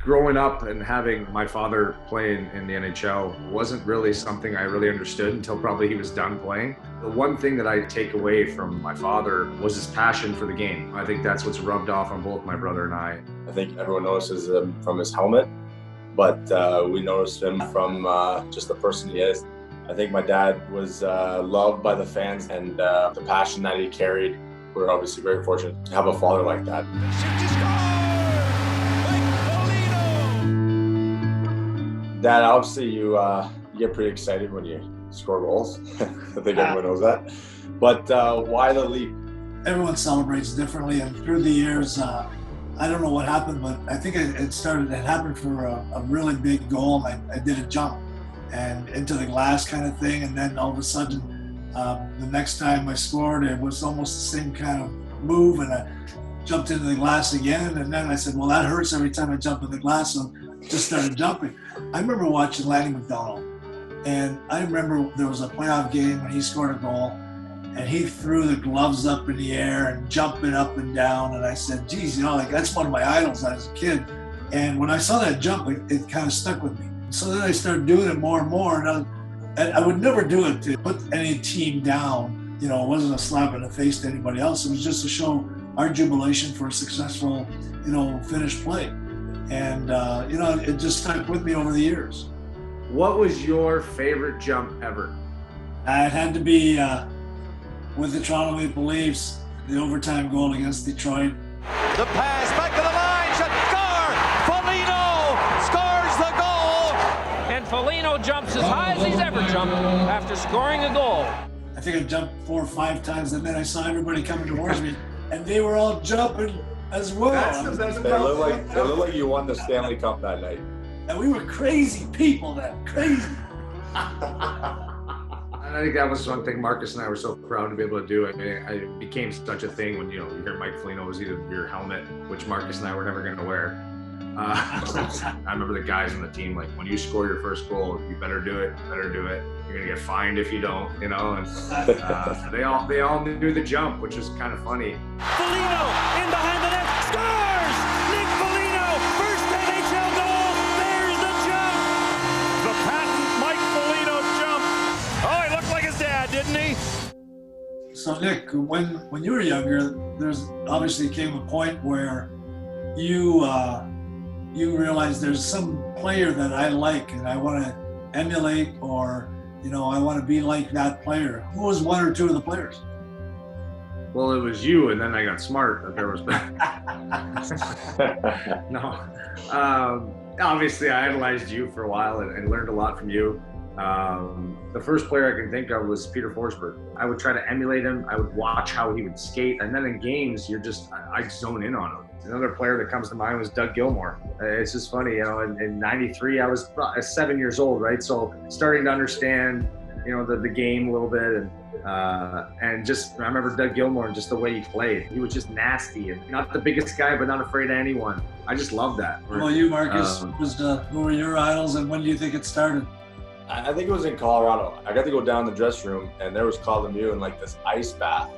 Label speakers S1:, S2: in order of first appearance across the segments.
S1: Growing up and having my father play in the NHL wasn't really something I really understood until probably he was done playing. The one thing that I take away from my father was his passion for the game. I think that's what's rubbed off on both my brother and I.
S2: I think everyone notices him from his helmet, but we noticed him from just the person he is. I think my dad was loved by the fans, and the passion that he carried. We're obviously very fortunate to have a father like that. Dad, obviously you get pretty excited when you score goals. I think everyone knows that. But why the leap?
S3: Everyone celebrates differently, and through the years, I don't know what happened, but I think it happened for a really big goal. I did a jump and into the glass kind of thing, and then all of a sudden, the next time I scored, it was almost the same kind of move, and I jumped into the glass again, and then I said, well, that hurts every time I jump in the glass, so just started jumping. I remember watching Lanny McDonald, and I remember there was a playoff game when he scored a goal, and he threw the gloves up in the air and jumping up and down, and I said, geez, that's one of my idols as a kid. And when I saw that jump, it kind of stuck with me. So then I started doing it more and more, and I would never do it to put any team down. It wasn't a slap in the face to anybody else. It was just to show our jubilation for a successful, finished play. And, it just stuck with me over the years.
S1: What was your favorite jump ever?
S3: It had to be with the Toronto Maple Leafs, the overtime goal against Detroit.
S4: The pass back to the line, shot, score! Foligno scores the goal!
S5: And Foligno jumps as high as he's ever jumped after scoring a goal.
S3: I think I jumped 4 or 5 times, and then I saw everybody coming towards me, and they were all jumping as well.
S2: It looked like you won the Stanley Cup that night.
S3: And we were crazy people then, crazy.
S1: I think that was one thing Marcus and I were so proud to be able to do. I mean, it became such a thing when, you hear Mike Foligno was either your helmet, which Marcus and I were never going to wear. I remember the guys on the team, like, when you score your first goal, you better do it. You're going to get fined if you don't, and they all knew the jump, which was kind of funny.
S4: Foligno in behind the net, scores! Nick Foligno, first NHL goal, there's the jump! The patent Mike Foligno jump. Oh, he looked like his dad, didn't he?
S3: So Nick, when you were younger, there's obviously came a point where you realize there's some player that I like and I want to emulate, or I want to be like that player. Who was one or two of the players?
S1: Well, it was you, and then I got smart that there was no. Obviously, I idolized you for a while and learned a lot from you. The first player I can think of was Peter Forsberg. I would try to emulate him. I would watch how he would skate, and then in games, I zone in on him. Another player that comes to mind was Doug Gilmour. It's just funny, in '93, I was 7 years old, right? So starting to understand, the game a little bit, and just I remember Doug Gilmour and just the way he played. He was just nasty and not the biggest guy, but not afraid of anyone. I just love that.
S3: Well, you, Marcus, who were your idols, and when do you think it started?
S2: I think it was in Colorado. I got to go down the dressing room, and there was Claude Lemieux in like this ice bath,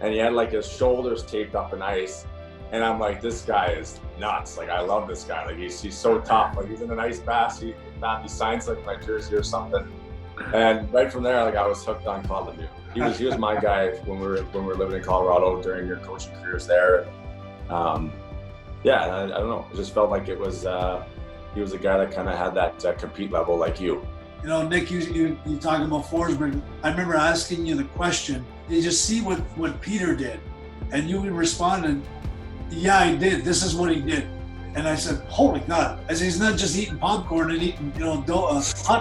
S2: and he had like his shoulders taped up in ice. And I'm like, this guy is nuts. Like, I love this guy. Like, he's so tough. Like, he's in an ice bath. He signs like my jersey or something. And right from there, like, I was hooked on Claude Lemieux. He was my guy when we were living in Colorado during your coaching careers there. I don't know. It just felt like it was he was a guy that kind of had that compete level like you.
S3: Nick, you talking about Forsberg. I remember asking you the question, did you see what Peter did? And you responded, yeah, I did. This is what he did. And I said, holy God. I said, he's not just eating popcorn and eating, hot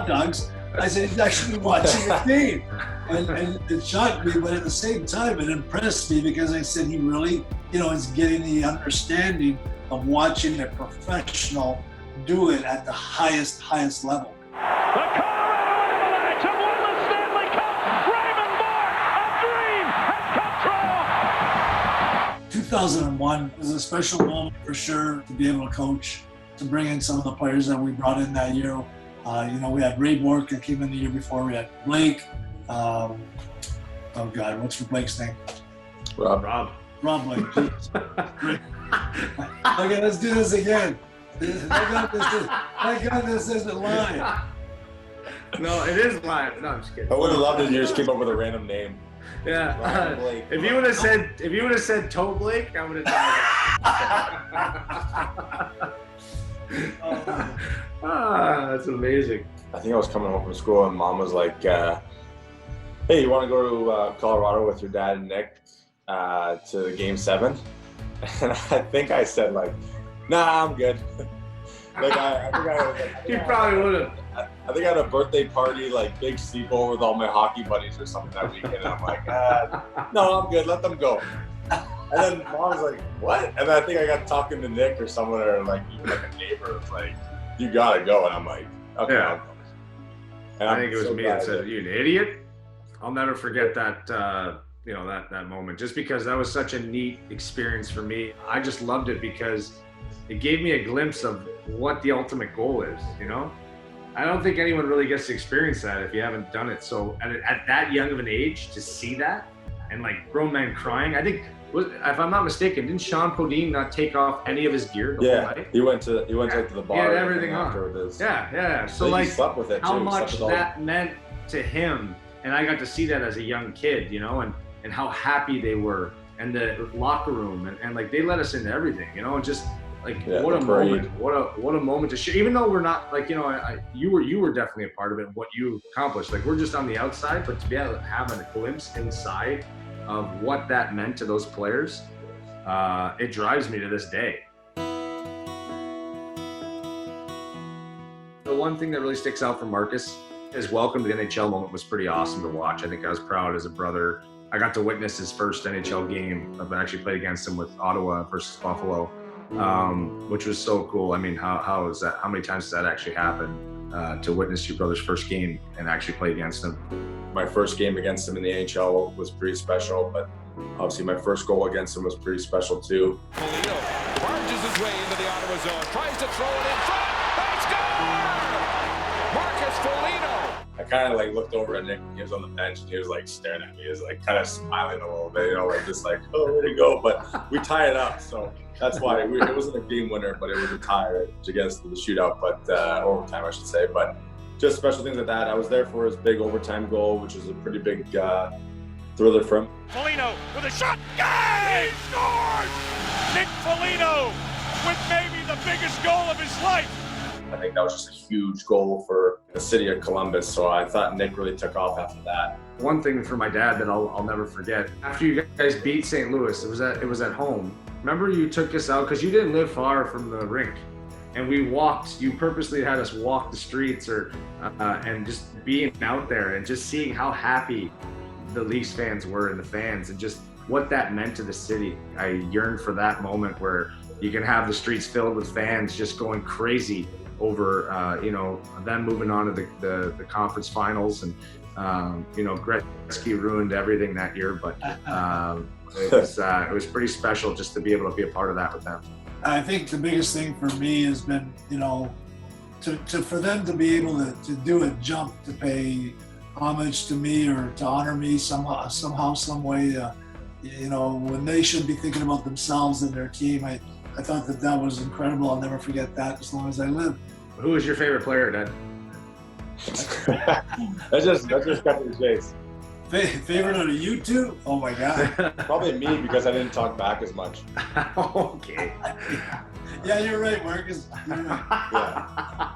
S3: dogs. I said, he's actually watching the game. And it shocked me, but at the same time, it impressed me because I said he really, is getting the understanding of watching a professional do it at the highest level.
S4: The Colorado Avalanche have won the Stanley Cup. Raymond Bourque, a dream has come true.
S3: 2001 was a special moment for sure to be able to coach, to bring in some of the players that we brought in that year. We had Ray Bourque that came in the year before. We had Blake. Oh God, what's Blake's name?
S1: Rob.
S3: Rob Blake. Okay, let's do this again. Thank God this isn't live.
S1: No, it is live. No, I'm just kidding.
S2: I would have loved it if you just came up with a random name.
S1: Yeah.
S2: Ryan Blake.
S1: If you would have said Toe Blake, I would have died. That's amazing.
S2: I think I was coming home from school and Mom was like, "Hey, you want to go to Colorado with your dad and Nick to Game 7?" And I think I said like, "Nah, I'm good." Like I think
S1: You probably would have.
S2: I think I had a birthday party, like big sleepover with all my hockey buddies or something that weekend. And I'm like, no, I'm good. Let them go. And then Mom was like, what? And then I think I got talking to Nick or someone, or like even like a neighbor was like, you gotta go. And I'm like, okay.
S1: Yeah.
S2: I'll go. And
S1: I think it was
S2: so
S1: me
S2: glad
S1: that said, "You an idiot." I'll never forget that. That moment, just because that was such a neat experience for me. I just loved it because it gave me a glimpse of what the ultimate goal is. I don't think anyone really gets to experience that if you haven't done it. So at that young of an age, to see that and like grown men crying, I think, if I'm not mistaken, didn't Sean Podine not take off any of his gear the whole night?
S2: He went to the bar.
S1: He had everything on.
S2: After
S1: Yeah. So
S2: he
S1: like,
S2: slept with it
S1: how
S2: too.
S1: much that meant to him, and I got to see that as a young kid, and how happy they were, and the locker room, and like they let us into everything, and just like what a moment, what a moment to share. Even though we're not like, you were definitely a part of it, what you accomplished. Like we're just on the outside, but to be able to have a glimpse inside of what that meant to those players, it drives me to this day. The one thing that really sticks out for Marcus, his welcome to the NHL moment was pretty awesome to watch. I think I was proud as a brother. I got to witness his first NHL game. I've actually played against him with Ottawa versus Buffalo, which was so cool. I mean, how is that? How many times does that actually happen, to witness your brother's first game and actually play against him?
S2: My first game against him in the NHL was pretty special, but obviously my first goal against him was pretty special too.
S5: Foligno barges his way into the Ottawa zone, tries to throw it in front, and score! Marcus Foligno!
S2: I kind of like looked over at Nick. He was on the bench and he was like staring at me. He was like kind of smiling a little bit, like just like, oh, way to go. But we tie it up, so that's why it wasn't a game winner, but it was a tie to get us to the shootout, but overtime, I should say. But just special things like that. I was there for his big overtime goal, which was a pretty big thriller for him.
S4: Foligno with a shot. Yeah! He scores! Nick Foligno with maybe the biggest goal of his life.
S2: I think that was just a huge goal for the city of Columbus, so I thought Nick really took off after that.
S1: One thing for my dad that I'll never forget, after you guys beat St. Louis, it was at home. Remember you took us out, because you didn't live far from the rink, and we walked. You purposely had us walk the streets, and just being out there and just seeing how happy the Leafs fans were and the fans, and just what that meant to the city. I yearned for that moment where you can have the streets filled with fans just going crazy over them moving on to the conference finals, and Gretzky ruined everything that year, but it was pretty special just to be able to be a part of that with them.
S3: I think the biggest thing for me has been, for them to be able to do a jump to pay homage to me or to honor me somehow, some way, when they should be thinking about themselves and their team. I thought that was incredible. I'll never forget that as long as I live.
S1: Who was your favorite player, Dad?
S2: That's just cutting the chase.
S3: Favorite out of you two? Oh my God.
S2: Probably me, because I didn't talk back as much.
S1: Okay.
S3: Yeah, you're right, Marcus. You're right.
S2: Yeah.